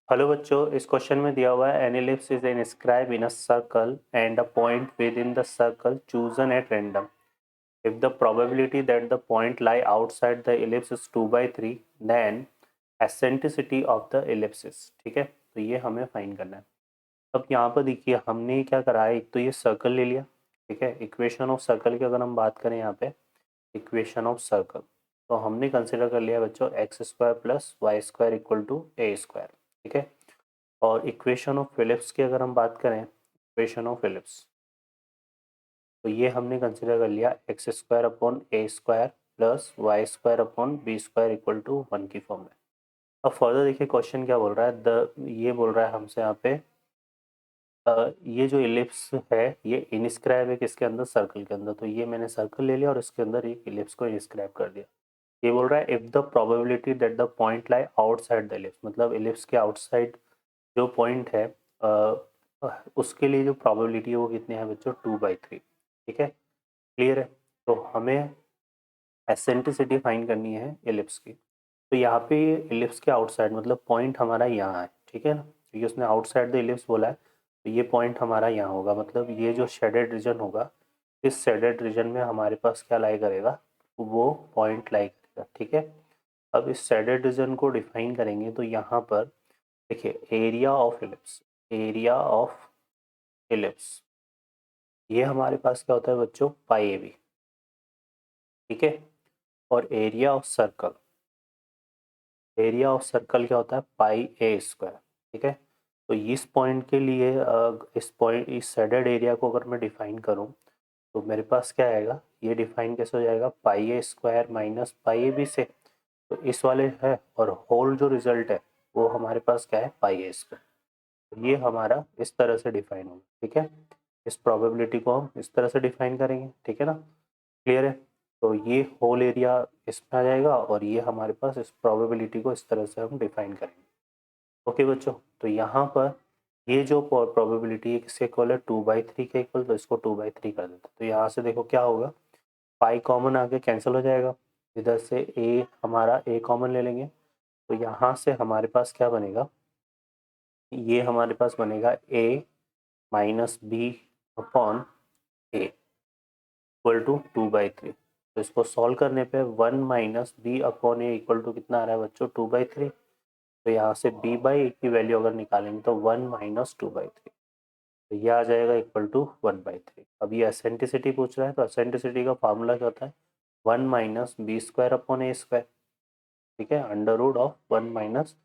Hello बच्चों, इस question में दिया हुआ है an ellipse is inscribe in a circle and a point within the circle chosen at random if the probability that the point lie outside the ellipse is 2/3 then eccentricity of the ellipsis. ठीक है, तो ये हमें find करना है। अब यहाँ पर देखिए हमने क्या करा है, एक तो ये सर्कल ले लिया। ठीक है, इक्वेशन ऑफ सर्कल की अगर हम बात करें यहाँ पे इक्वेशन ऑफ सर्कल, तो हमने कंसिडर कर लिया बच्चों X square plus Y square equal to A square. ठीक है, और इक्वेशन ऑफ फिलिप्स की अगर हम बात करें इक्वेशन ऑफ फिलिप्स, तो ये हमने कंसिडर कर लिया X square upon A square plus Y square upon B square equal to 1 की फॉर्म में। अब फर्दर देखिए क्वेश्चन क्या बोल रहा है, ये बोल रहा है हमसे यहाँ पे ये जो इलिप्स है ये इनस्क्राइब है किसके अंदर, सर्कल के अंदर। तो ये मैंने सर्कल ले लिया और इसके अंदर एक इलिप्स को इनस्क्राइब कर दिया। ये बोल रहा है if the probability that the point lie outside the ellipse, मतलब इलिप्स के आउटसाइड जो पॉइंट है उसके लिए जो प्रोबेबिलिटी है वो कितनी है बच्चों, 2/3। ठीक है, क्लियर है। तो हमें एसेंट्रिसिटी फाइंड करनी है एलिप्स की। तो यहाँ पे एलिप्स के आउटसाइड मतलब पॉइंट हमारा यहाँ है। ठीक है ना, क्योंकि उसने आउटसाइड द एलिप्स बोला है, तो ये पॉइंट हमारा यहाँ होगा। मतलब ये जो शेडेड रीजन होगा, इस शेडेड रीजन में हमारे पास क्या लाई करेगा, वो पॉइंट लाई करेगा। ठीक है, अब इस शेडेड रीजन को डिफाइन करेंगे तो यहाँ पर देखिए area of ellipse, area of ellipse ये हमारे पास क्या होता है बच्चों, पाई ए बी। ठीक है, और area of circle, area of circle क्या होता है, पाई ए स्क्वायर। ठीक है, तो इस पॉइंट के लिए इस पॉइंट इस शेडेड एरिया को अगर मैं डिफाइन करूं तो मेरे पास क्या आएगा, ये डिफाइन कैसे हो जाएगा, pi a square minus pi a b से। तो इस वाले है और होल जो रिजल्ट है वो हमारे पास क्या है, पाई ए स्क्वायर। ये हमारा इस तरह से डिफाइन होगा। ठीक है, इस प्रोबेबिलिटी को हम इस तरह से डिफाइन करेंगे। ठीक है ना, क्लियर है। तो ये होल एरिया इसमें आ जाएगा और ये हमारे पास इस प्रोबेबिलिटी को इस तरह से हम डिफाइन करेंगे। ओके बच्चों, तो यहाँ पर ये जो प्रोबेबिलिटी है किसके इक्वल है, 2/3 के इक्वल, तो इसको 2/3 कर देते हैं। तो यहाँ से देखो क्या होगा, पाई कॉमन आके कैंसिल हो जाएगा, इधर से ए हमारा ए कॉमन ले लेंगे, तो यहाँ से हमारे पास क्या बनेगा, ये हमारे पास बनेगा a minus b upon a equal to 2/3। तो इसको सॉल्व करने पे 1 minus b upon a equal to कितना आ रहा है बच्चों, 2/3। तो यहाँ से b बाई ए की वैल्यू अगर निकालेंगे तो 1 माइनस 2/3, तो ये आ जाएगा इक्वल टू 1/3। अब ये एसेंट्रिसिटी पूछ रहा है, तो एसेंट्रिसिटी का फार्मूला क्या होता है, 1 माइनस बी स्क्वायर अपॉन ए स्क्वायर। ठीक है, अंडर रूट ऑफ 1 माइनस,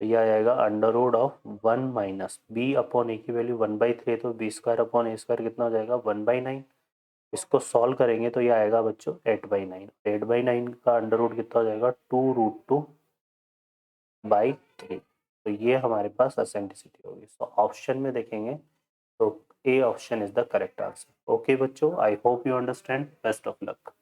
तो ये आ जाएगा under root of 1 minus b upon a की वैल्यू 1/3, तो बी स्क्वायर अपॉन ए स्क्वायर कितना हो जाएगा, 1/9। इसको सॉल्व करेंगे तो ये आएगा बच्चों 8/9। 8/9 का अंडर रूट कितना हो जाएगा, 2√2/3। तो ये हमारे पास एसेंट्रिसिटी होगी। तो ऑप्शन में देखेंगे तो A option is the correct answer. Okay बच्चों, I hope you understand, best of luck.